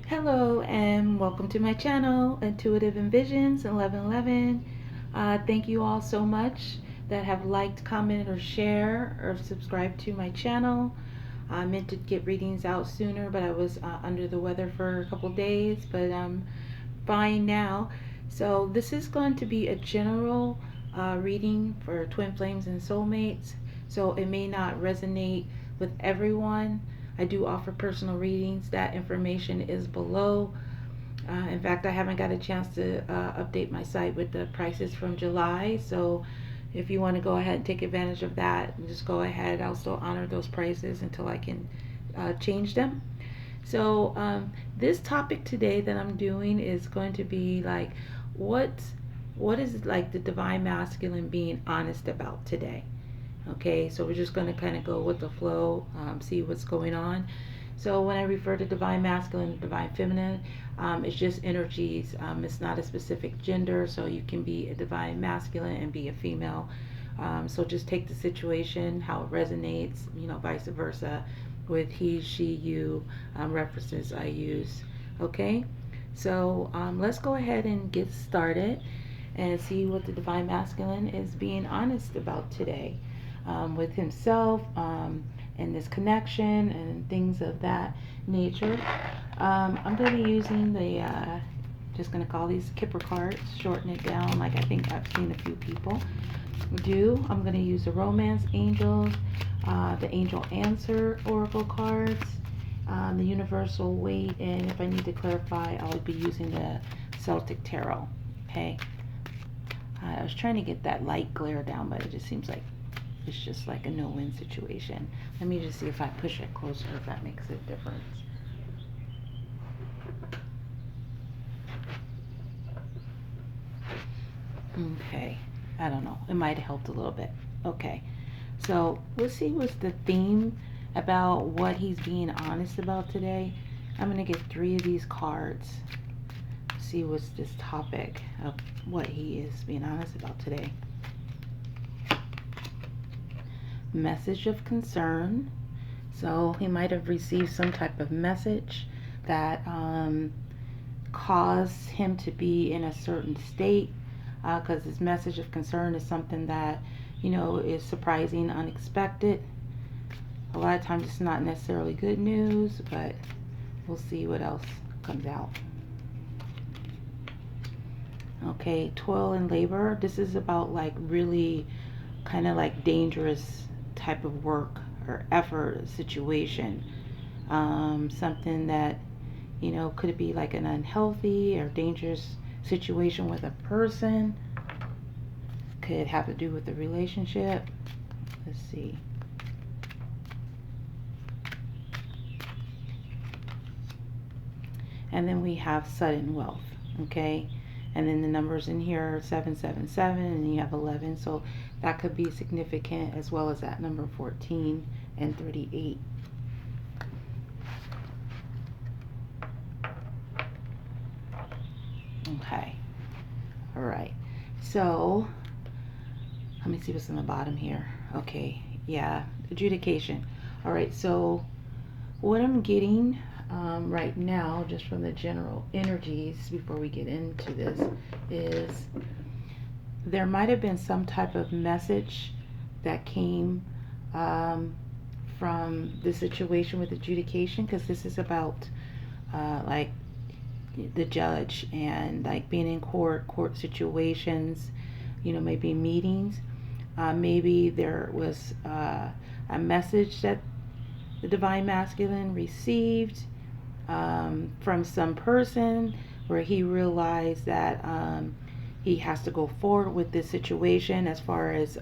Hello and welcome to my channel, Intuitive Envisions 1111. Thank you all so much that have liked, commented, or share or subscribed to my channel. I meant to get readings out sooner, but I was under the weather for a couple days, but I'm fine now. So this is going to be a general reading for twin flames and soulmates, so it may not resonate with everyone. I do offer personal readings. That information is below. In fact, I haven't got a chance to update my site with the prices from July, so if you want to go ahead and take advantage of that, just go ahead. I'll still honor those prices until I can change them. So this topic today that I'm doing is going to be like, what what is like the divine masculine being honest about today? Okay, so we're just going to kind of go with the flow, see what's going on. So when I refer to divine masculine and divine feminine, it's just energies. It's not a specific gender, so you can be a divine masculine and be a female. So just take the situation, how it resonates, vice versa with he, she, you references I use. Okay, so let's go ahead and get started and see what the divine masculine is being honest about today with himself and this connection and things of that nature. I'm going to be using the, just going to call these Kipper cards, shorten it down like I think I've seen a few people do. I'm going to use the Romance Angels, the Angel Answer Oracle cards, the Universal Weight, and if I need to clarify, I'll be using the Celtic Tarot. Okay. I was trying to get that light glare down, but it just seems like it's just like a no-win situation. Let me just see if I push it closer, if that makes a difference. Okay, I don't know. It might have helped a little bit. Okay, so let's see what's the theme about what he's being honest about today. I'm going to get 3 of these cards. See what's this topic of what he is being honest about today. Message of concern. So he might have received some type of message that caused him to be in a certain state, because his message of concern is something that is surprising, unexpected. A lot of times it's not necessarily good news, but we'll see what else comes out. Okay, toil and labor. This is about like really kind of like dangerous type of work or effort situation. Something that could it be like an unhealthy or dangerous situation with a person? Could have to do with the relationship. Let's see. And then we have sudden wealth. Okay, and then the numbers in here are 777, and you have 11, so that could be significant, as well as that number 14 and 38. Okay, all right, so let me see what's on the bottom here. Okay, yeah, adjudication. All right, so what I'm getting right now, just from the general energies before we get into this, is there might have been some type of message that came from the situation with adjudication, because this is about like the judge and like being in court situations, maybe meetings. Maybe there was a message that the divine masculine received from some person where he realized that he has to go forward with this situation as far as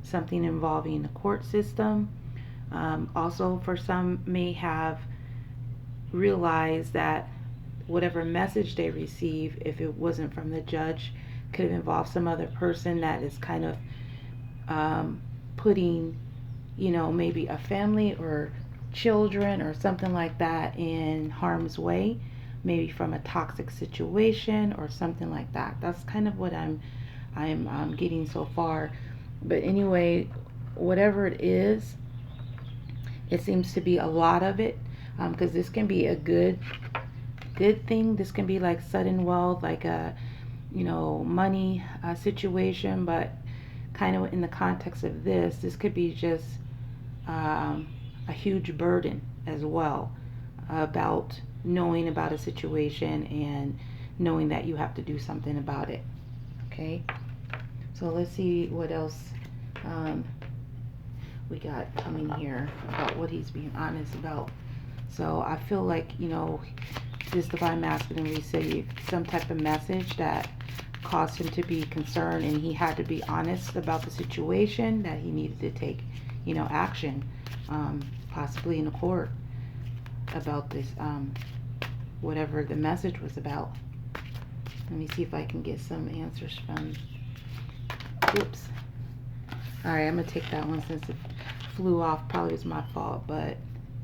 something involving the court system. Also, for some may have realized that whatever message they receive, if it wasn't from the judge, could have involved some other person that is kind of putting maybe a family or children or something like that in harm's way, maybe from a toxic situation or something like that. That's kind of what I'm getting so far. But anyway, whatever it is, it seems to be a lot of it, because this can be a good good thing. This can be like sudden wealth, like a, you know, money situation, but kind of in the context of this could be just a huge burden as well, about knowing about a situation and knowing that you have to do something about it. Okay, so let's see what else we got coming here about what he's being honest about. So I feel like, you know, this divine masculine received some type of message that caused him to be concerned, and he had to be honest about the situation, that he needed to take, you know, action, possibly in a court, about this, whatever the message was about. Let me see if I can get some answers from, whoops. All right, I'm gonna take that one since it flew off. Probably was my fault, but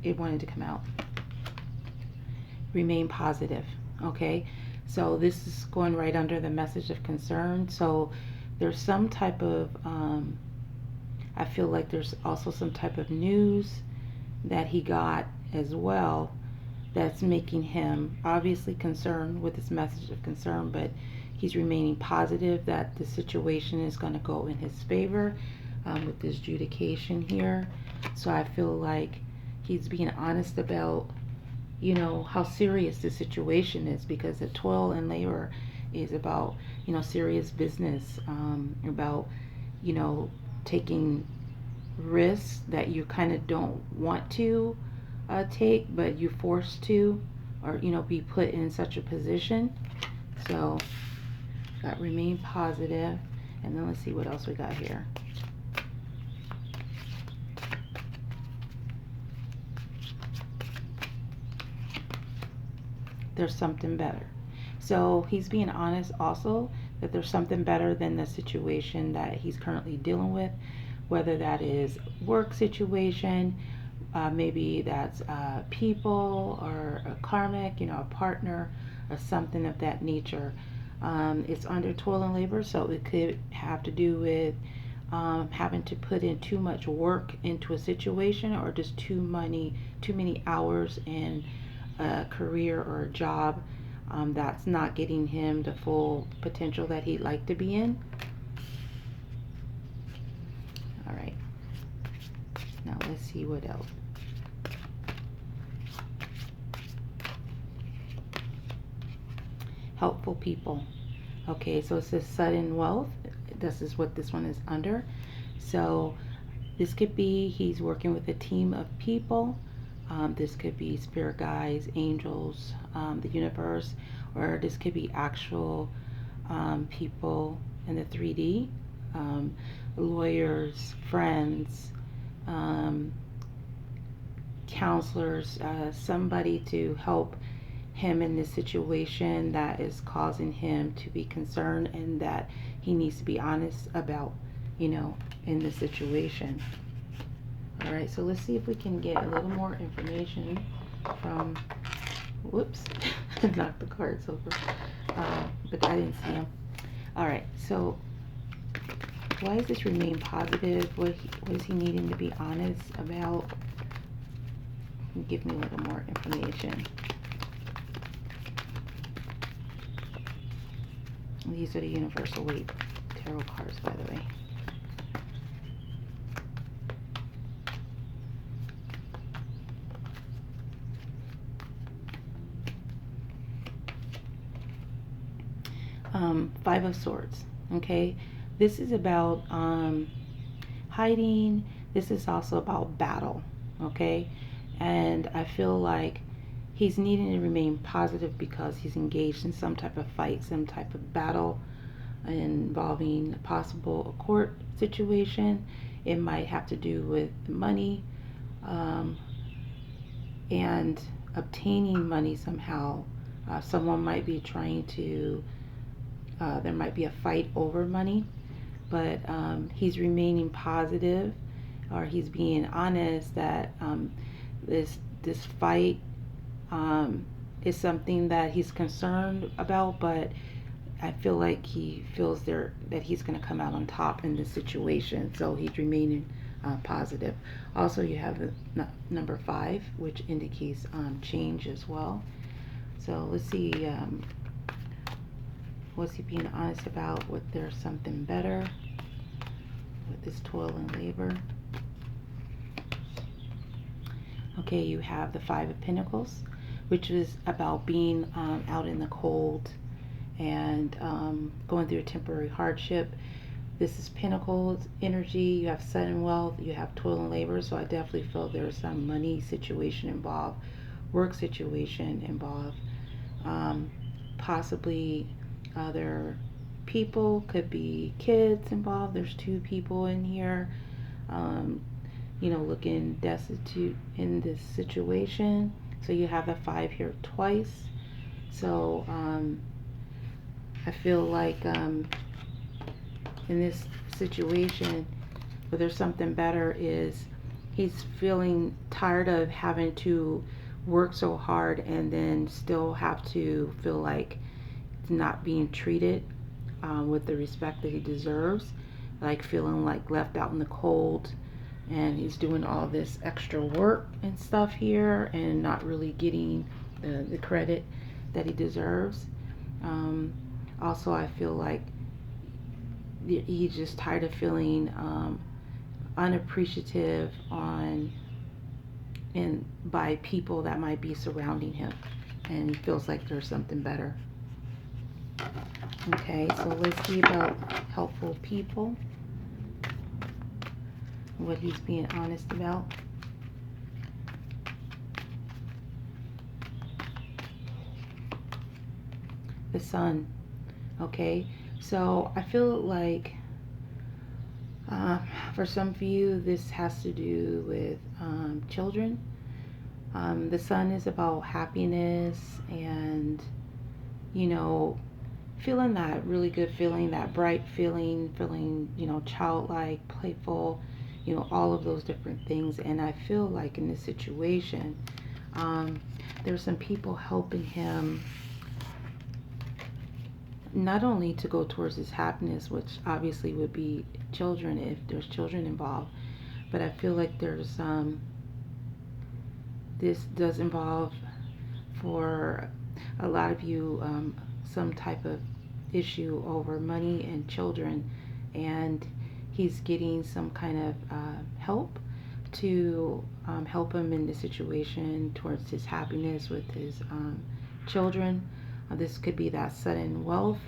it wanted to come out. Remain positive. Okay, so this is going right under the message of concern. So there's some type of I feel like there's also some type of news that he got as well that's making him obviously concerned with this message of concern, but he's remaining positive that the situation is going to go in his favor with this adjudication here. So I feel like he's being honest about, you know, how serious the situation is, because the toil and labor is about, you know, serious business, about, you know, taking risks that you kind of don't want to take, but you're forced to, or, you know, be put in such a position. So got remain positive, and then let's see what else we got here. There's something better. So he's being honest also that there's something better than the situation that he's currently dealing with, whether that is work situation, maybe that's people, or a karmic, you know, a partner, or something of that nature. It's under toil and labor, so it could have to do with having to put in too much work into a situation, or just too many hours in a career or a job that's not getting him the full potential that he'd like to be in. All right, now let's see what else. Helpful people. Okay, so it says sudden wealth. This is what this one is under. So this could be he's working with a team of people. This could be spirit guides, angels, the universe, or this could be actual people in the 3D, lawyers, friends, counselors, somebody to help him in this situation that is causing him to be concerned, and that he needs to be honest about, you know, in this situation. All right, so let's see if we can get a little more information from, whoops, knocked the cards over, but I didn't see them. All right, so why is this remain positive? What is he needing to be honest about? Give me a little more information. These are the universal weight tarot cards, by the way. Five of Swords. Okay, this is about hiding. This is also about battle. Okay, and I feel like he's needing to remain positive because he's engaged in some type of fight, some type of battle involving a possible court situation. It might have to do with money and obtaining money somehow. Someone might be trying to, there might be a fight over money, but he's remaining positive, or he's being honest that this fight is something that he's concerned about, but I feel like he feels that he's going to come out on top in this situation, so he's remaining positive. Also, you have the number 5, which indicates change as well. So let's see, what's he being honest about? What there's something better with this toil and labor. Okay, you have the Five of Pentacles, which is about being out in the cold and going through a temporary hardship. This is Pentacles energy. You have sudden wealth, you have toil and labor. So I definitely feel there's some money situation involved, work situation involved, possibly other people, could be kids involved. There's two people in here, looking destitute in this situation. So you have the 5 here twice. So I feel like in this situation, where there's something better, is he's feeling tired of having to work so hard and then still have to feel like it's not being treated with the respect that he deserves, like feeling like left out in the cold, and he's doing all this extra work and stuff here and not really getting the credit that he deserves. Also, I feel like he's just tired of feeling unappreciative by people that might be surrounding him, and he feels like there's something better. Okay, so let's see about helpful people, what he's being honest about. The Sun. Okay, so I feel like for some of you this has to do with children. The Sun is about happiness and feeling that really good feeling, that bright feeling, childlike, playful, all of those different things. And I feel like in this situation, there's some people helping him not only to go towards his happiness, which obviously would be children if there's children involved, but I feel like there's this does involve, for a lot of you, some type of issue over money and children, and he's getting some kind of help to help him in the situation towards his happiness with his children. This could be that sudden wealth,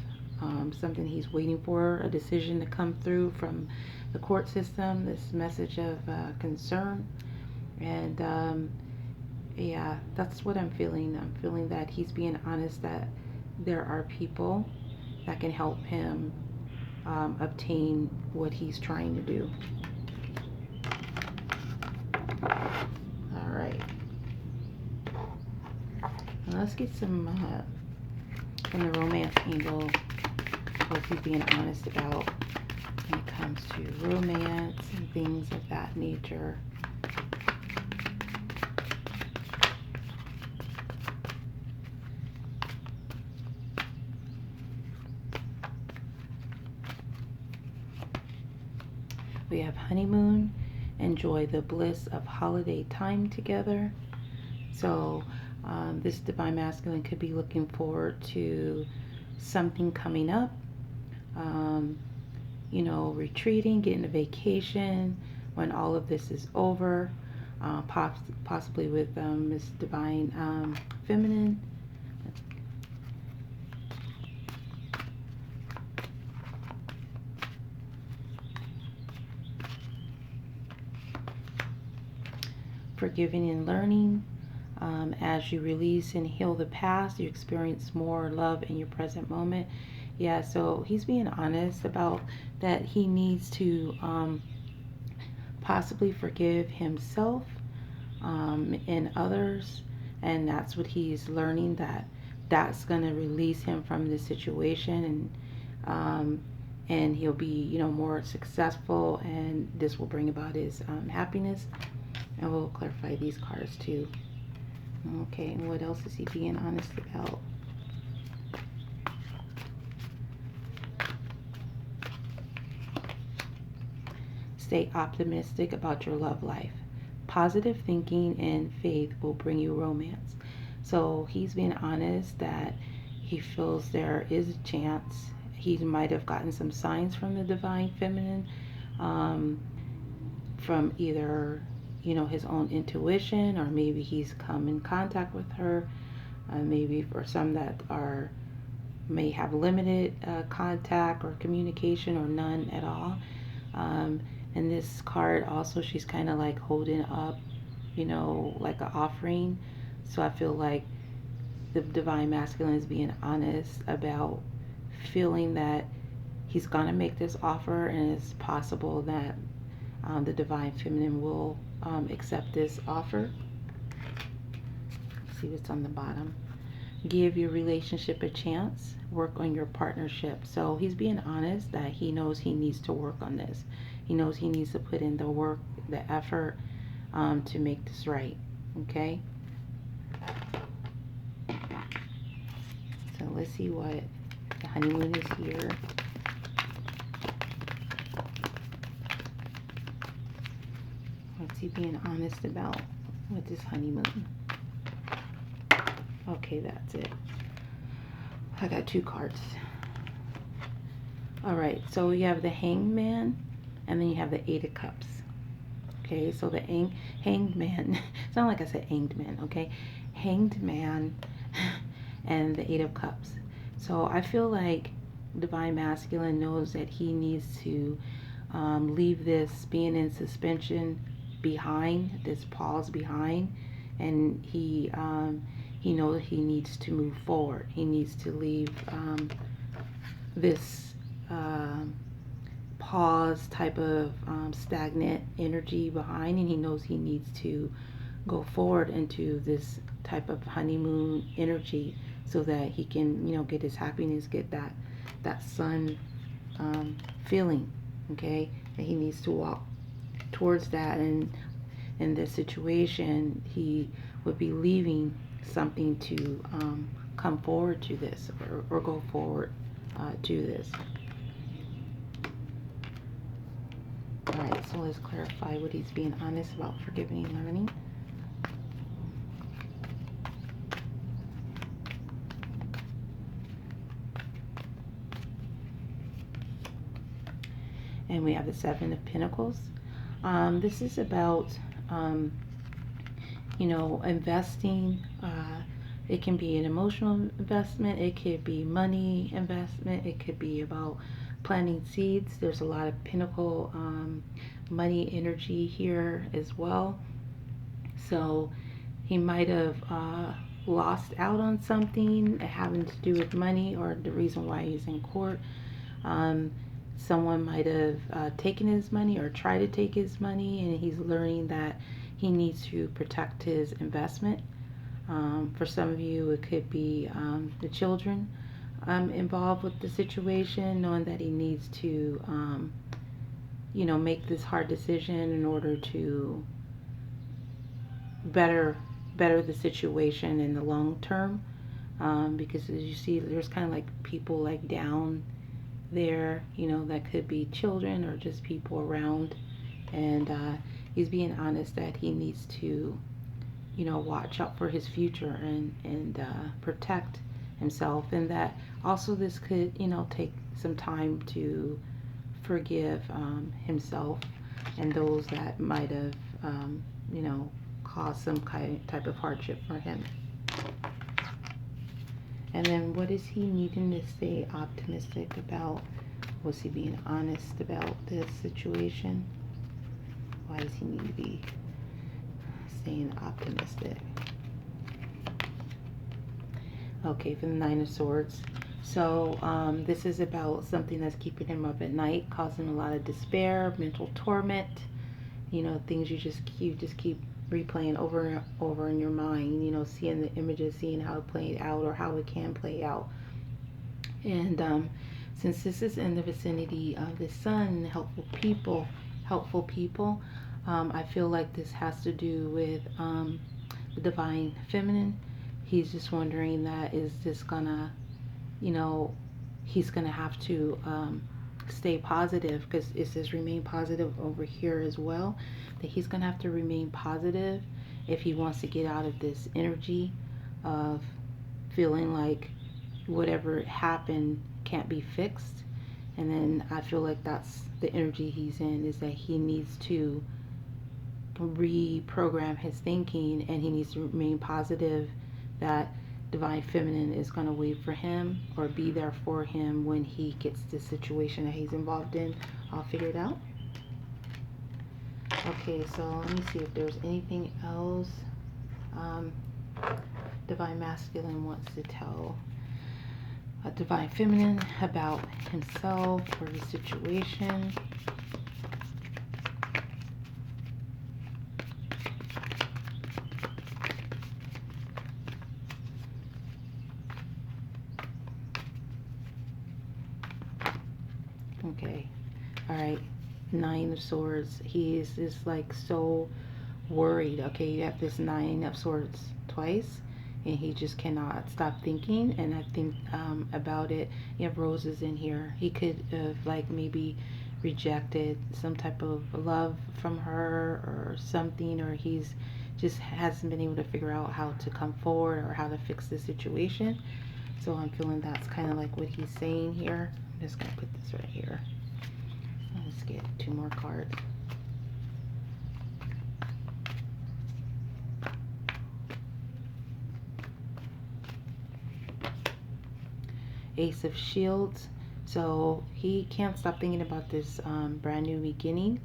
something he's waiting for, a decision to come through from the court system, this message of concern. And yeah, that's what I'm feeling. I'm feeling that he's being honest, that there are people that can help him obtain what he's trying to do. All right. Now let's get some from the romance angle, what he's being honest about when it comes to romance and things of that nature. We have honeymoon, enjoy the bliss of holiday time together. So this divine masculine could be looking forward to something coming up, retreating, getting a vacation when all of this is over, possibly with this divine feminine. Forgiving and learning. As you release and heal the past, you experience more love in your present moment. Yeah, so he's being honest about that he needs to possibly forgive himself and others, and that's what he's learning, that's going to release him from this situation, and he'll be more successful, and this will bring about his happiness. And we'll clarify these cards too. Okay, and what else is he being honest about? Stay optimistic about your love life. Positive thinking and faith will bring you romance. So he's being honest that he feels there is a chance. He might have gotten some signs from the divine feminine, um, from either, his own intuition, or maybe he's come in contact with her. Maybe for some that are may have limited contact or communication, or none at all. Um, and this card also, she's kind of like holding up, like an offering. So I feel like the divine masculine is being honest about feeling that he's gonna make this offer, and it's possible that the divine feminine will accept this offer. Let's see what's on the bottom. Give your relationship a chance. Work on your partnership. So he's being honest that he knows he needs to work on this. He knows he needs to put in the work, the effort, to make this right. Okay? So let's see what the honeymoon is here. What's he being honest about with this honeymoon? Okay, that's it. I got 2 cards. Alright, so you have the Hanged Man, and then you have the 8 of Cups. Okay, so the Hanged Man, it's not like I said Hanged Man, okay? Hanged Man and the 8 of Cups. So I feel like divine masculine knows that he needs to leave this being in suspension behind, this pause behind, and he knows he needs to move forward. He needs to leave this pause type of stagnant energy behind, and he knows he needs to go forward into this type of honeymoon energy, so that he can, get his happiness, get that sun feeling. Okay, and he needs to walk towards that, and in this situation he would be leaving something to come forward to this, or go forward to this. Alright, so let's clarify what he's being honest about. Forgiving and learning. And we have the 7 of Pentacles. This is about, investing. It can be an emotional investment. It could be money investment. It could be about planting seeds. There's a lot of Pentacle money energy here as well. So he might have lost out on something having to do with money, or the reason why he's in court. Someone might have taken his money, or tried to take his money, and he's learning that he needs to protect his investment. For some of you, it could be the children involved with the situation, knowing that he needs to, make this hard decision in order to better the situation in the long term. Because as you see, there's kind of like people like down there, that could be children or just people around, and he's being honest that he needs to, watch out for his future, and protect himself, and that also this could, take some time to forgive himself and those that might have, caused some type of hardship for him. And then what is he needing to stay optimistic about? Was he being honest about this situation? Why does he need to be staying optimistic? Okay, for the 9 of Swords. So this is about something that's keeping him up at night, causing a lot of despair, mental torment. Things you just keep replaying over and over in your mind. Seeing the images, seeing how it played out, or how it can play out. And since this is in the vicinity of the sun, helpful people, I feel like this has to do with the divine feminine. He's just wondering that, is this gonna, he's gonna have to stay positive, because it says remain positive over here as well, that he's gonna have to remain positive if he wants to get out of this energy. of feeling like whatever happened can't be fixed. And then I feel like that's the energy he's in, is that he needs to reprogram his thinking, and he needs to remain positive that divine feminine is going to wait for him or be there for him when he gets the situation that he's involved in. I'll figure it out. Okay, so let me see if there's anything else divine masculine wants to tell a divine feminine about himself or the situation. Okay, all right. Nine of Swords. He is just like so worried. Okay, you have this Nine of Swords twice, and he just cannot stop thinking. And I think about it. You have roses in here. He could have like maybe rejected some type of love from her or something, or he's just hasn't been able to figure out how to come forward or how to fix the situation. So I'm feeling that's kind of like what he's saying here. I'm just gonna put this right here. Let's get two more cards. Ace of Shields. So he can't stop thinking about this brand new beginning.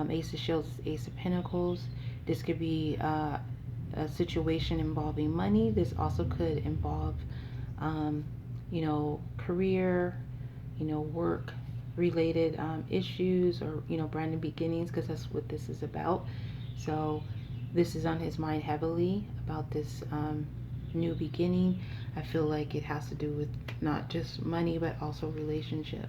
Ace of Shields, Ace of Pentacles. This could be a situation involving money. This also could involve, you know, career, you know, work related issues, or, you know, brand new beginnings, because that's what this is about. So this is on his mind heavily about this new beginning. I feel like it has to do with not just money, but also relationship.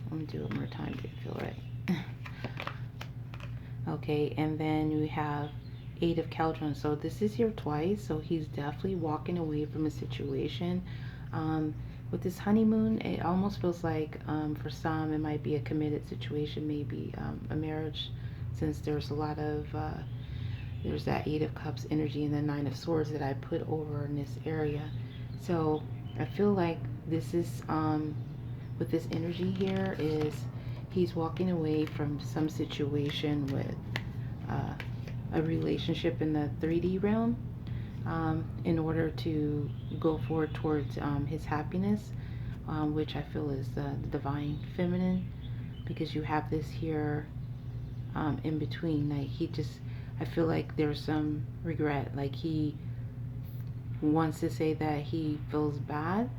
Let me do it one more time to feel right. Okay, and then we have Eight of Cauldron. So this is here twice, so he's definitely walking away from a situation. With this honeymoon, it almost feels like for some it might be a committed situation, maybe a marriage, since there's a lot of there's that Eight of Cups energy and the Nine of Swords that I put over in this area. So I feel like this is with this energy here is he's walking away from some situation with a relationship in the 3D realm, in order to go forward towards his happiness, which I feel is the divine feminine, because you have this here in between. Like he just, I feel like there's some regret. Like he wants to say that he feels bad.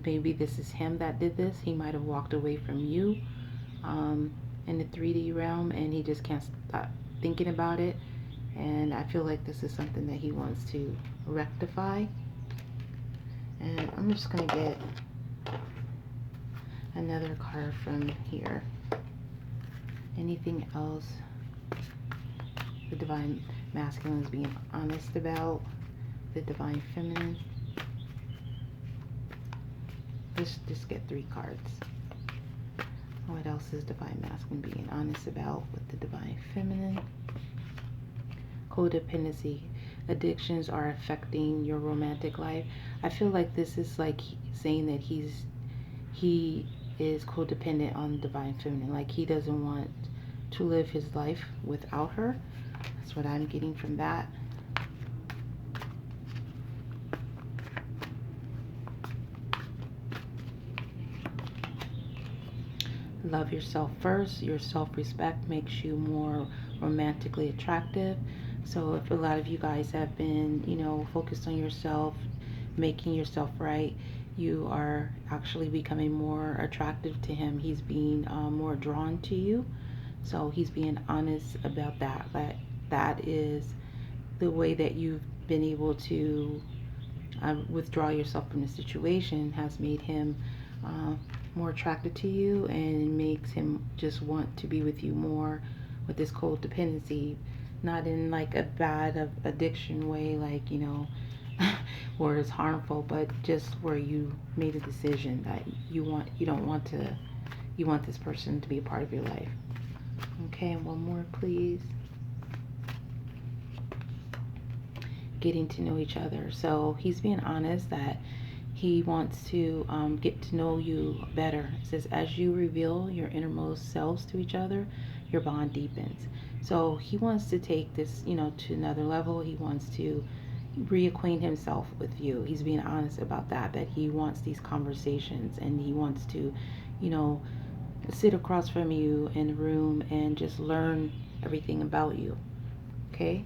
Maybe this is him that did this. He might have walked away from you in the 3D realm, and he just can't stop thinking about it. And I feel like this is something that he wants to rectify. And I'm just going to get another card from here. Anything else the divine masculine is being honest about? The divine feminine. Let's just get three cards. What else is divine masculine being honest about with the divine feminine? Codependency. Addictions are affecting your romantic life. I feel like this is like saying that he is codependent on divine feminine. Like he doesn't want to live his life without her. That's what I'm getting from that. Love yourself first. Your self-respect makes you more romantically attractive. So if a lot of you guys have been, you know, focused on yourself, making yourself right, you are actually becoming more attractive to him. He's being more drawn to you. So he's being honest about that. That is the way that you've been able to withdraw yourself from the situation, has made him more attracted to you, and makes him just want to be with you more with this codependency. Not in like a bad addiction way, like, you know, where it's harmful, but just where you made a decision that you don't want to you want this person to be a part of your life. Okay, and one more, please. Getting to know each other. So he's being honest that he wants to get to know you better. It says, as you reveal your innermost selves to each other, your bond deepens. So he wants to take this, to another level. He wants to reacquaint himself with you. He's being honest about that he wants these conversations, and he wants to, sit across from you in a room and just learn everything about you. Okay?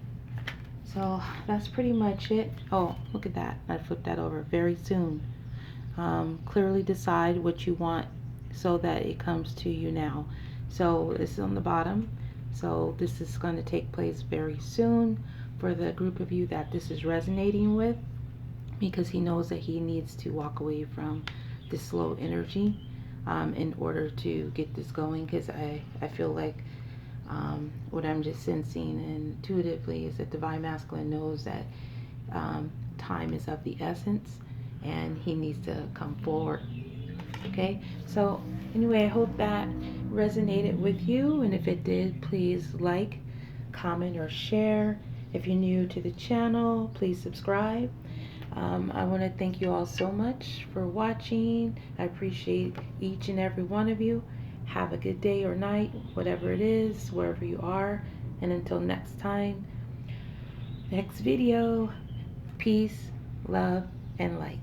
So that's pretty much it. Oh, look at that. I flipped that over. Very soon. Clearly decide what you want so that it comes to you now. So it's on the bottom. So this is going to take place very soon for the group of you that this is resonating with, because he knows that he needs to walk away from this slow energy in order to get this going, because I feel like what I'm just sensing intuitively is that Divine Masculine knows that time is of the essence and he needs to come forward. Okay, so anyway, I hope that resonated with you, and if it did, please like, comment, or share. If you're new to the channel, please subscribe. I want to thank you all so much for watching. I appreciate each and every one of you. Have a good day or night, whatever it is, wherever you are. And until next time, next video, peace, love, and light.